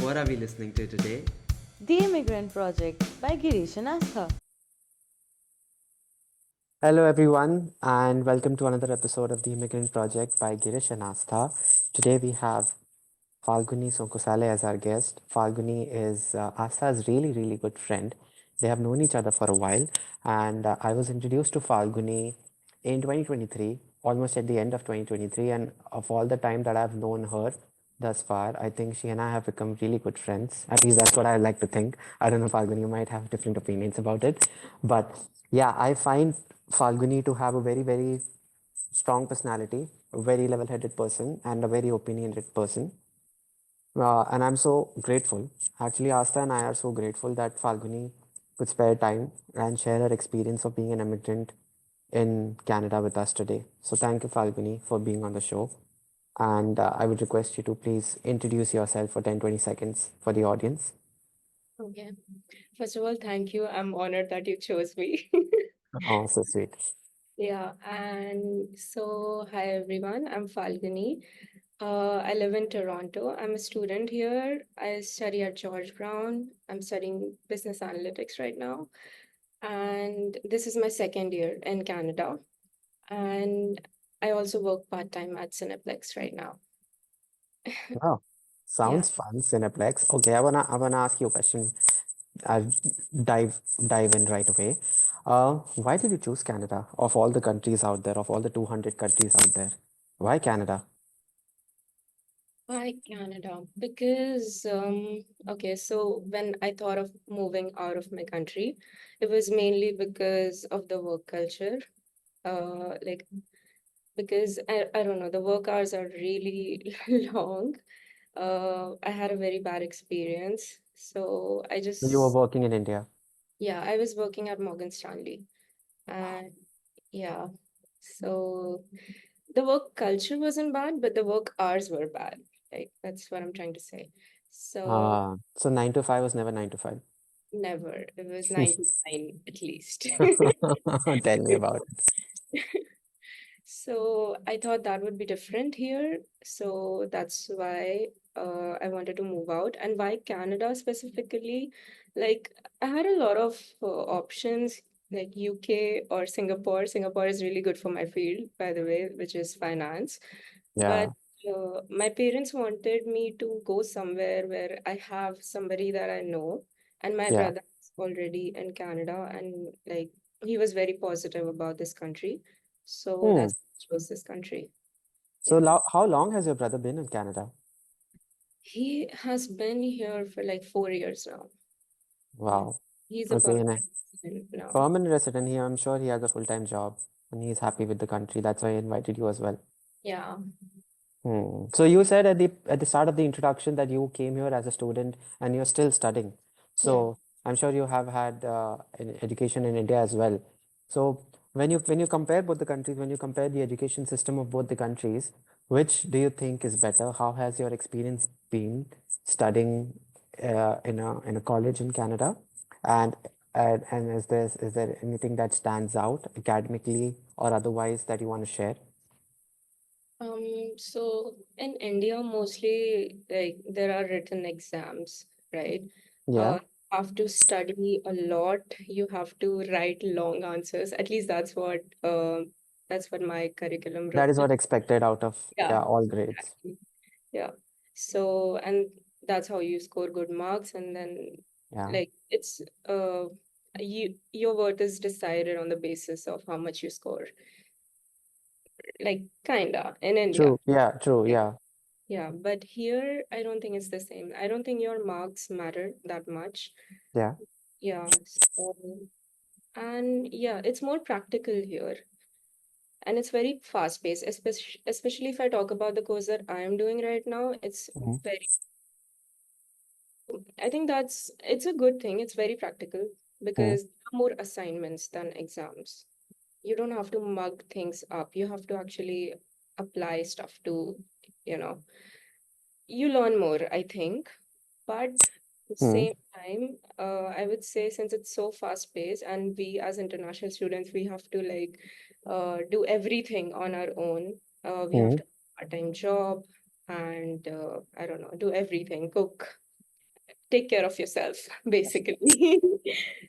what are we listening to today? The Immigrant Project by Girish and Astha. Hello, everyone, and welcome to another episode of the Immigrant Project by Girish and Astha. Today we have Falguni Sonkosale as our guest. Falguni is Astha's really, really good friend. They have known each other for a while, and I was introduced to Falguni in 2023, almost at the end of 2023. And of all the time that I've known her thus far, I think she and I have become really good friends. At least that's what I like to think. I don't know, Falguni, you might have different opinions about it, but yeah, I find Falguni to have a very, very strong personality, a very level headed person, and a very opinionated person. And I'm so grateful. Actually, Asta and I are so grateful that Falguni could spare time and share her experience of being an immigrant in Canada with us today. So, thank you, Falguni, for being on the show. And I would request you to please introduce yourself for 10-20 seconds for the audience. Okay. First of all, thank you. I'm honored that you chose me. Oh, so sweet. Yeah, and so hi everyone. I'm Falguni. I live in Toronto. I'm a student here. I study at George Brown. I'm studying business analytics right now, and this is my second year in Canada. And I also work part-time at Cineplex right now. Wow. Yeah. Sounds fun, Cineplex. Okay, I wanna ask you a question. I'll dive in right away. Why did you choose Canada of all the countries out there, of all the 200 countries out there? Why Canada? Why Canada? Because, okay, so when I thought of moving out of my country, it was mainly because of the work culture. Like, because I don't know, the work hours are really long. I had a very bad experience. So I So you were just, working in India. yeah, I was working at Morgan Stanley. Wow. And yeah, so the work culture wasn't bad, but the work hours were bad. Like that's what I'm trying to say. So So 9 to 5 was never 9 to 5. never. It was 9 to 9 at least. Tell me about it. So I thought that would be different here. So that's why I wanted to move out. And why Canada specifically? Like I had a lot of options like UK or Singapore. Singapore is really good for my field, by the way, which is finance. But Yeah, my parents wanted me to go somewhere where I have somebody that I know, and my yeah. brother is already in Canada, and like he was very positive about this country, so Hmm. that's why I chose this country. So Yeah, how long has your brother been in Canada? he has been here for like 4 years now. Yeah, Wow. he's a Okay, permanent and a resident now. permanent resident here. I'm sure he has a full-time job and he's happy with the country. That's why I invited you as well. Yeah, So you said at the start of the introduction that you came here as a student and you're still studying. yeah. So I'm sure you have had an education in India as well. So when you compare both the countries, when you compare the education system of both the countries, which do you think is better? How has your experience been studying in a college in Canada? And and is there anything that stands out academically or otherwise that you want to share? So in India, mostly like there are written exams, right? Yeah. Uh, have to study a lot. You have to write long answers. At least that's what my curriculum That is wrote. what expected out of, Yeah, yeah, all grades. exactly. Yeah. So and that's how you score good marks, and then Yeah. like it's your worth is decided on the basis of how much you score. Like kinda in India. True. Yeah, true. Yeah. Yeah, but here I don't think it's the same. I don't think your marks matter that much. Yeah. Yeah, so, and yeah, it's more practical here. And it's very fast paced, especially if I talk about the course that I'm doing right now. It's Mhm. very, I think it's a good thing. It's very practical Mhm. because there are more assignments than exams. You don't have to mug things up. You have to actually apply stuff to, you know, you learn more, I think. But at the Mhm. same time, I would say since it's so fast paced and we as international students, we have to like do everything on our own. We have Mhm. to part-time job and I don't know, do everything, cook. take care of yourself, basically.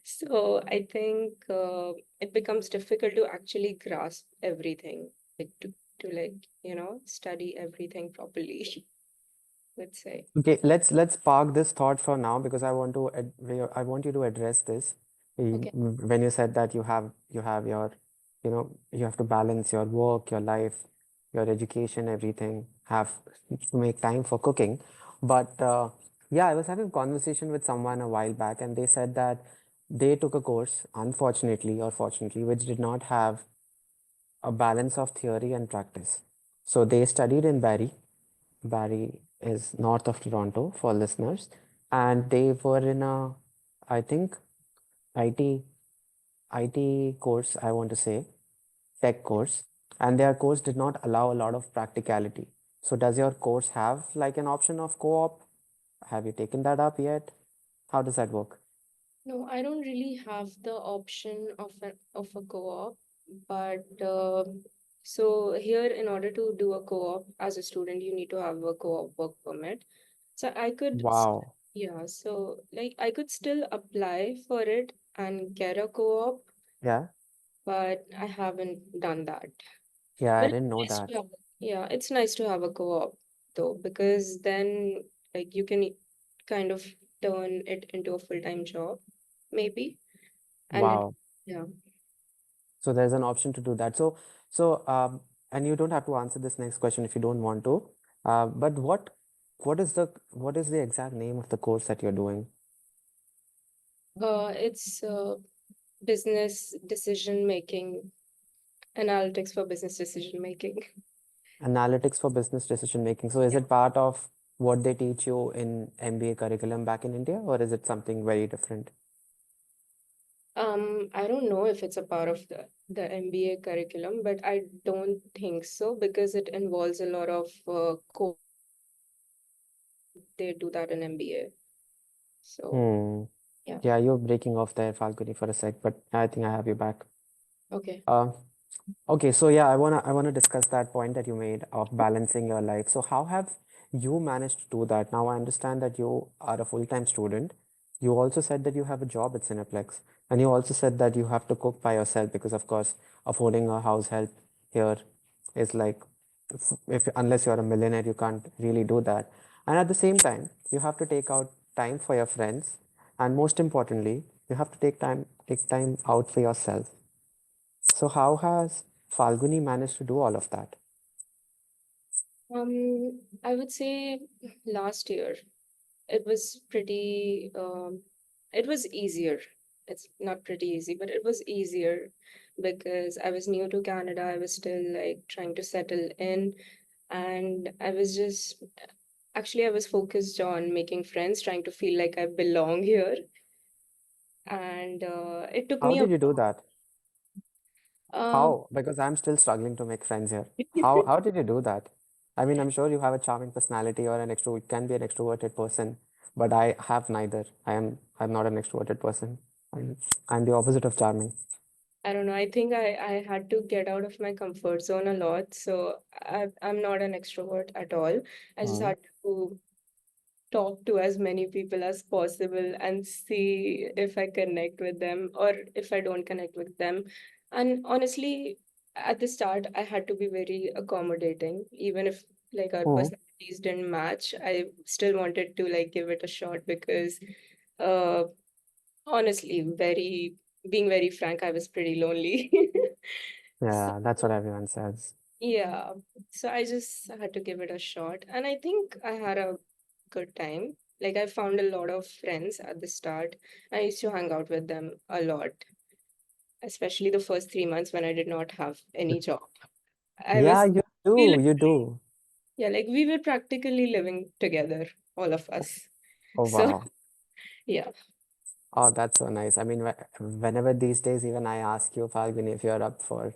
So I think it becomes difficult to actually grasp everything, like to like, study everything properly, let's say. Okay, let's park this thought for now because I want to I want you to address this. Okay. When you said that you have your, you have to balance your work, your life, your education, everything, have to make time for cooking. But yeah, I was having a conversation with someone a while back, and they said that they took a course, unfortunately or fortunately, which did not have a balance of theory and practice. So they studied in Barry. Barry is north of Toronto for listeners, and they were in a, I think, IT IT course, I want to say, tech course, and their course did not allow a lot of practicality. So does your course have like an option of co-op? Have you taken that up yet? How does that work? No, I don't really have the option of a co-op, but so here, in order to do a co-op as a student, you need to have a co-op work permit. So Wow. yeah, so like I could still apply for it and get a co-op, Yeah. but I haven't done that. Yeah, I But didn't know it's nice that. to have, yeah, it's nice to have a co-op though, because then like you can kind of turn it into a full-time job, maybe. And it, Wow. yeah. So there's an option to do that. So, and you don't have to answer this next question if you don't want to. But what is the exact name of the course that you're doing? It's business decision making, analytics for business decision making. Analytics for business decision making. So is Yeah. it part of what they teach you in MBA curriculum back in India, or is it something very different? I don't know if it's a part of the MBA curriculum, but I don't think so because it involves a lot of they do that in MBA. So Hmm. yeah, Yeah, you're breaking off there, Falguni, for a sec, but I think I have you back. okay. Uh, Okay, so yeah, I wanna discuss that point that you made of balancing your life. So how have you managed to do that? Now I understand that you are a full-time student. You also said that you have a job at Cineplex, and you also said that you have to cook by yourself because, of course, affording a house help here is like, if unless you're a millionaire, you can't really do that. And at the same time, you have to take out time for your friends, and most importantly, you have to take time out for yourself. So how has Falguni managed to do all of that? I would say last year it was pretty it was easier. It's not pretty easy, but it was easier because I was new to Canada. I was still like trying to settle in, and I was just actually I was focused on making friends, trying to feel like I belong here. And it took How me a did you do that? um How? Because I'm still struggling to make friends here. How did you do that? I mean, I'm sure you have a charming personality or an extrovert, can be an extroverted person, but I have neither. I'm not an extroverted person. I'm I'm the opposite of charming. I don't know. I think I had to get out of my comfort zone a lot. So I'm not an extrovert at all. I just Hmm. had to talk to as many people as possible and see if I connect with them or if I don't connect with them. And honestly, at the start, I had to be very accommodating, even if like our Hmm. personalities didn't match. I still wanted to like give it a shot because uh honestly, very being very frank, I was pretty lonely. So Yeah, that's what everyone says. yeah, so I just had to give it a shot, and I think I had a good time. Like I found a lot of friends at the start. I used to hang out with them a lot, especially the first 3 months when I did not have any job. I Yeah, was you we do. li- You do. yeah, like we were practically living together, all of us. Oh, So wow. yeah, Oh, that's so nice. I mean, whenever these days, even I ask you, Falguni, if you're up for,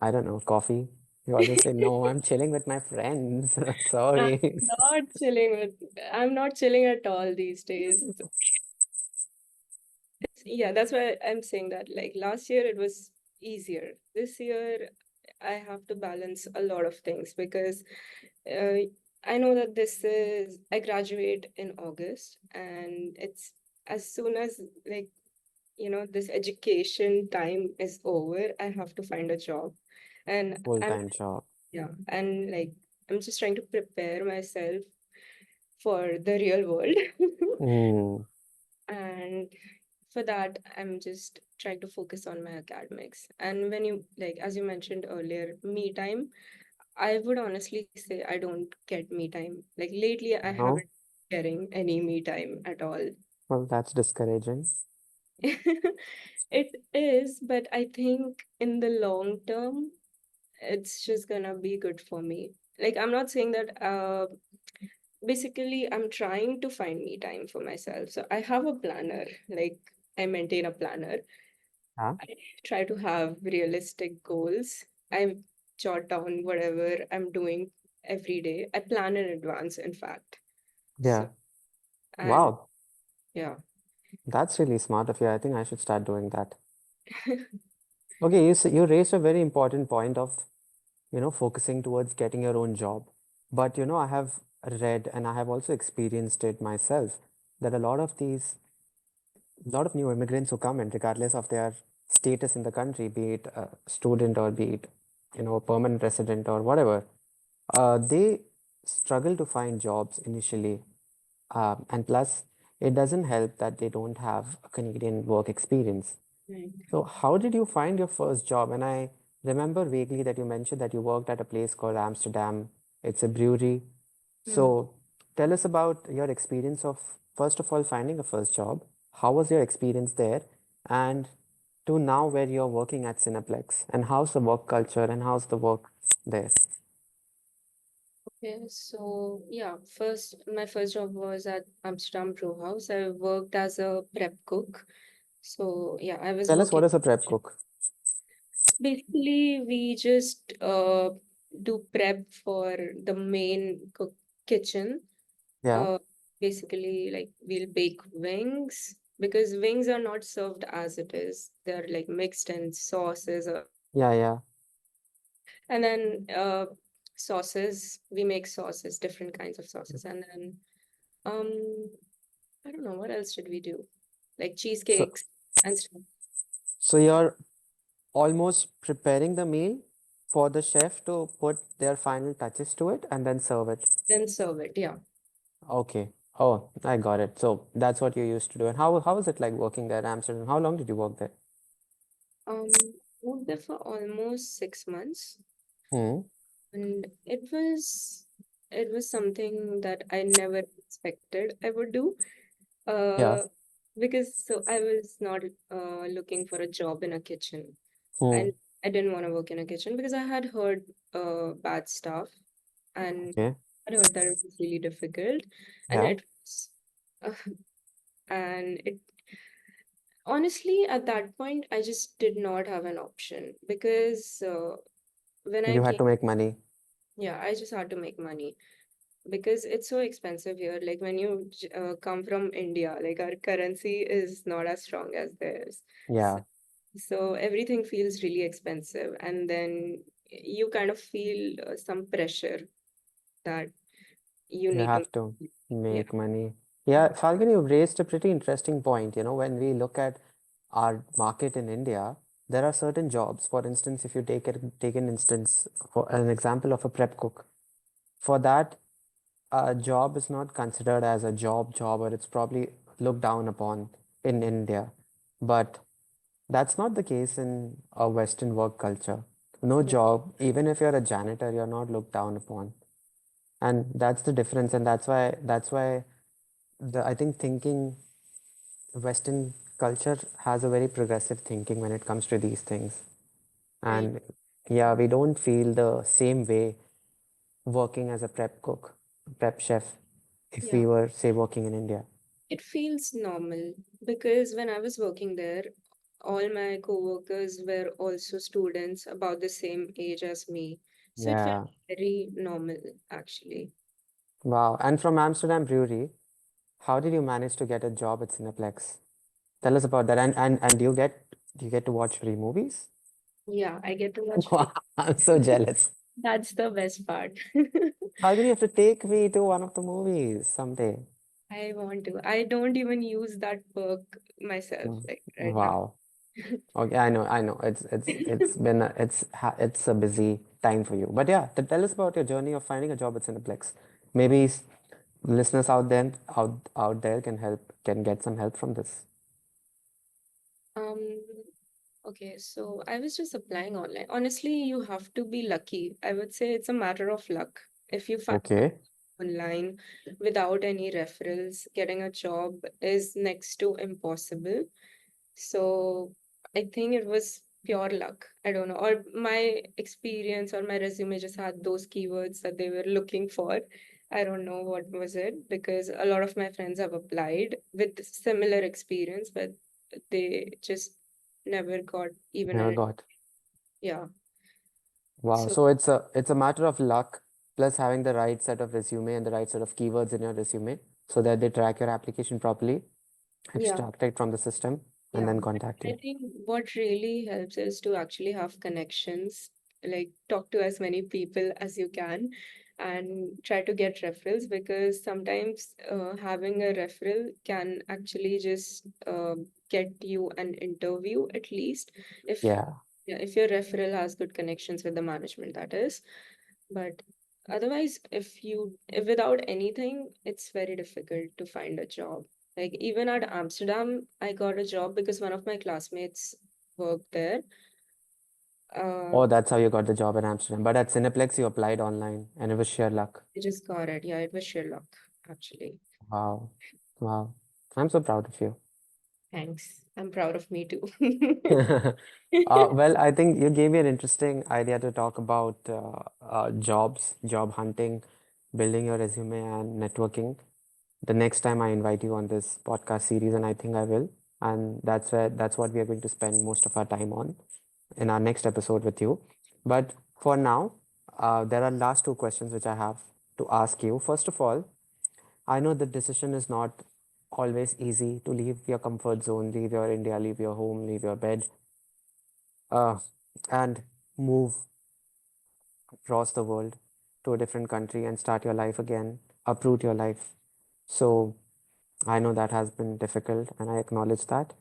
I don't know, coffee, you always say, no, I'm chilling with my friends. I'm Sorry. not chilling with. I'm not chilling at all these days. Yeah, that's why I'm saying that. Like last year, it was easier. This year, I have to balance a lot of things because uh, I know that I graduate in August, and it's as soon as, like, this education time is over, I have to find a job. And Full-time job. yeah, and like, I'm just trying to prepare myself for the real world. Mm, And for that, I'm just trying to focus on my academics. And when you, like, as you mentioned earlier, me time, I would honestly say I don't get me time. Like, lately, I haven't no? getting any me time at all. Well, that's discouraging. It is, but I think in the long term, it's just gonna be good for me. Like, I'm not saying that, basically, I'm trying to find me time for myself. So I have a planner, like, I maintain a planner. Yeah. I try to have realistic goals. I jot down whatever I'm doing every day. I plan in advance, in fact. So, Yeah. and Wow. yeah. That's really smart of you. I think I should start doing that. Okay, you raised a very important point of, focusing towards getting your own job. But, I have read and I have also experienced it myself that a lot of new immigrants who come in, regardless of their status in the country, be it a student or be it, a permanent resident or whatever, they struggle to find jobs initially. And plus, it doesn't help that they don't have a Canadian work experience. Right. So, how did you find your first job? And I remember vaguely that you mentioned that you worked at a place called Amsterdam. It's a brewery. Hmm. So, tell us about your experience of, first of all, finding a first job. How was your experience there? And to now where you're working at Cineplex. And how's the work culture and how's the work there? Okay, so yeah, my first job was at Amsterdam Brew House. I worked as a prep cook. So yeah, I was Tell us, working. what is a prep cook? Basically, we just do prep for the main kitchen. Yeah, Uh, Basically, like, we'll bake wings because wings are not served as it is. They're like mixed in sauces, yeah, yeah. and then sauces. We make sauces, different kinds of sauces, and then um, I don't know what else did we do, like So, cheesecakes and stuff. so you're almost preparing the meal for the chef to put their final touches to it and then serve it. Then serve it. Yeah. Okay. Oh, I got it. So that's what you used to do. And how was it like working there in Amsterdam? How long did you work there? Worked there for almost 6 months, Hmm. and it was something that I never expected I would do. Yeah. Uh, because so I was not looking for a job in a kitchen. Hmm. I I didn't want to work in a kitchen because I had heard bad stuff, and Okay. I heard that it was really difficult, and Yeah. it was, uh, and it honestly, at that point, I just did not have an option because when I You had came, to make money. yeah, I just had to make money because it's so expensive here. Like, when you come from India, like, our currency is not as strong as theirs. So, Yeah. so everything feels really expensive, and then you kind of feel some pressure that you You need to, have to yeah, make money. Yeah, Falguni, you raised a pretty interesting point. When we look at our market in India, there are certain jobs. For instance, if you take an instance for an example of a prep cook, for that, a job is not considered as a job or it's probably looked down upon in India. But that's not the case in a Western work culture. No yeah, job, even if you're a janitor, you're not looked down upon. And that's the difference. And that's why I think thinking Western culture has a very progressive thinking when it comes to these things. right. And yeah, we don't feel the same way working as a prep cook, prep chef, if Yeah. we were, say, working in India. It feels normal because when I was working there, all my coworkers were also students about the same age as me. So it felt Yeah. very normal, actually. Wow. And from Amsterdam Brewery, how did you manage to get a job at Cineplex? Tell us about that. And do you get to watch free movies? Yeah, I get to watch free. Wow, I'm so jealous. That's the best part. Falguni, you have to take me to one of the movies someday. I want to. I don't even use that perk myself, Mm. like right now. Wow. Okay, I know. It's been it's a busy time for you. But yeah, to tell us about your journey of finding a job at Cineplex. Maybe listeners out there can get some help from this. Um, okay, so I was just applying online. Honestly, you have to be lucky. I would say it's a matter of luck. If you find Okay. online without any referrals, getting a job is next to impossible. So I think it was pure luck. I don't know. Or my experience or my resume just had those keywords that they were looking for. I don't know what was it because a lot of my friends have applied with similar experience, but they just never got even Never an got. yeah. Wow. So So it's a matter of luck plus having the right set of resume and the right set of keywords in your resume so that they track your application properly, yeah. extract it from the system, and Yeah, then contact I you. think what really helps is to actually have connections, like talk to as many people as you can and try to get referrals because sometimes having a referral can actually just get you an interview at least if Yeah. yeah, if your referral has good connections with the management, that is. But otherwise, if without anything, it's very difficult to find a job. Like even at Amsterdam, I got a job because one of my classmates worked there. Uh, Oh, that's how you got the job in Amsterdam. But at Cineplex, you applied online and it was sheer luck. I just got it. Yeah, it was Sherlock, actually. Wow. Wow. I'm so proud of you. Thanks. I'm proud of me too. Well, I think you gave me an interesting idea to talk about jobs, job hunting, building your resume, and networking. The next time I invite you on this podcast series, and I think I will, and that's what we are going to spend most of our time on in our next episode with you. But for now, there are last two questions which I have to ask you. First of all, I know the decision is not always easy to leave your comfort zone, leave your India, leave your home, leave your bed, uh, and move across the world to a different country and start your life again, uproot your life. So I know that has been difficult, and I acknowledge that,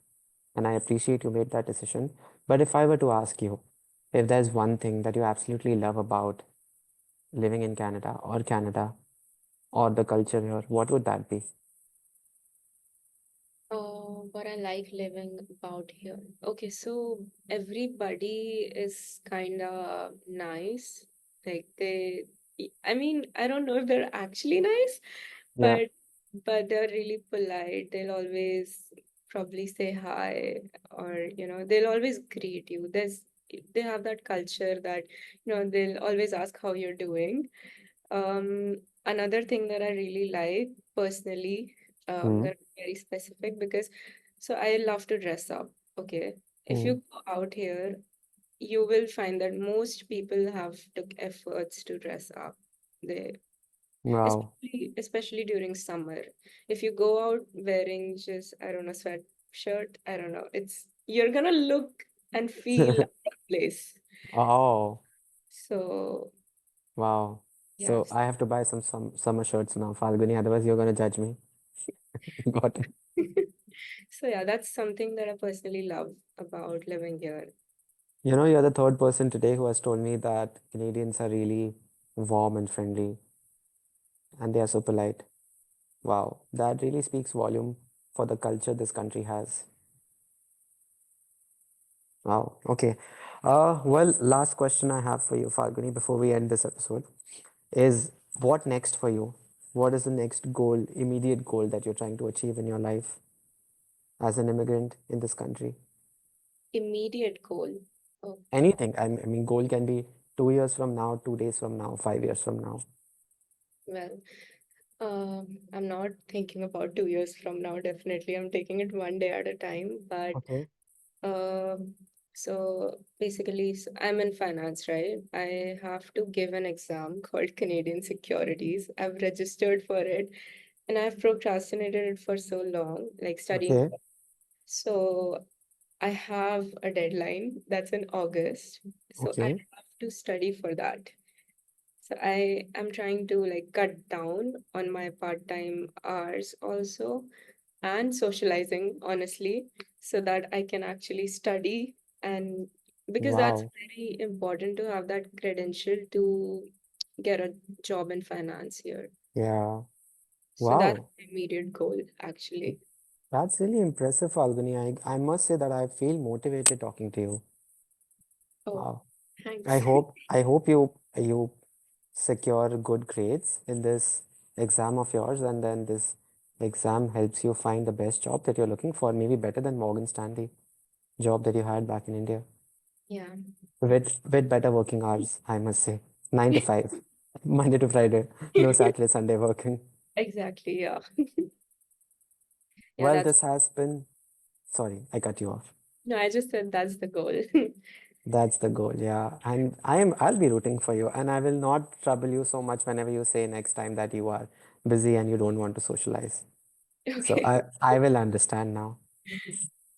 and I appreciate you made that decision. But if I were to ask you, if there's one thing that you absolutely love about living in Canada or the culture here, what would that be? What I like living about here. Okay, so everybody is kind of nice. Like I mean, I don't know if they're actually nice, Yeah. but they're really polite. They'll always probably say hi, or they'll always greet you. They have that culture that they'll always ask how you're doing. Another thing that I really like personally, I'm Mm, gonna be very specific because so I love to dress up. Okay. If mm. you go out here, you will find that most people have took efforts to dress up. They Wow. especially during summer. If you go out wearing just, I don't know, sweatshirt, I don't know, you're gonna look and feel out of place. Oh, So wow. So yes. I have to buy some summer shirts now, Falguni, otherwise you're gonna judge me. Got it. So yeah, that's something that I personally love about living here. You know, you're the third person today who has told me that Canadians are really warm and friendly and they are so polite. Wow, that really speaks volume for the culture this country has. Wow, okay. Well, last question I have for you, Falguni, before we end this episode is what next for you? What is the next goal, immediate goal that you're trying to achieve in your life as an immigrant in this country? Immediate goal. Okay. Anything. I mean, goal can be 2 years from now, 2 days from now, 5 years from now. Well, I'm not thinking about 2 years from now, definitely. I'm taking it one day at a time. But Okay. um, so basically, I'm in finance, right? I have to give an exam called Canadian Securities. I've registered for it and I've procrastinated it for so long, like studying. Okay. So I have a deadline that's in August. So I Okay. have to study for that. So I am trying to like cut down on my part-time hours also and socializing, honestly, so that I can actually study, and because that's Wow. very important to have that credential to get a job in finance here. Yeah. So that's Wow. the immediate goal, actually. That's really impressive, Falguni. I must say that I feel motivated talking to you. Oh, Wow. thanks. I hope you secure good grades in this exam of yours, and then this exam helps you find the best job that you're looking for, maybe better than Morgan Stanley job that you had back in India. Yeah, With better working hours, I must say. 9 to 5, Monday to Friday, no Saturday, Sunday working. exactly. Yeah. Yeah, Well, that's this has been, sorry, I cut you off. no, I just said that's the goal. That's the goal, yeah. And I'll be rooting for you, and I will not trouble you so much whenever you say next time that you are busy and you don't want to socialize. So Okay, I will understand now.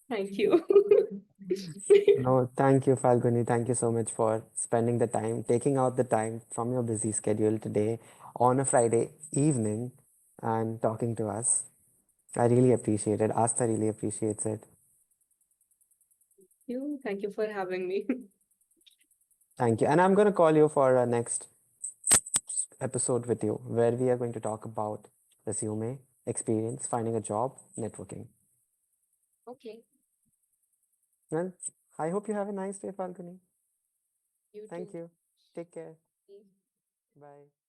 thank you. No, thank you, Falguni. Thank you so much for spending the time, taking out the time from your busy schedule today on a Friday evening and talking to us. I really appreciate it. Asta really appreciates it. Thank you for having me. Thank you. And I'm going to call you for a next episode with you where we are going to talk about resume, experience, finding a job, networking. Okay, Well, I hope you have a nice day, Falguni. you Thank too. you. Take care. Bye.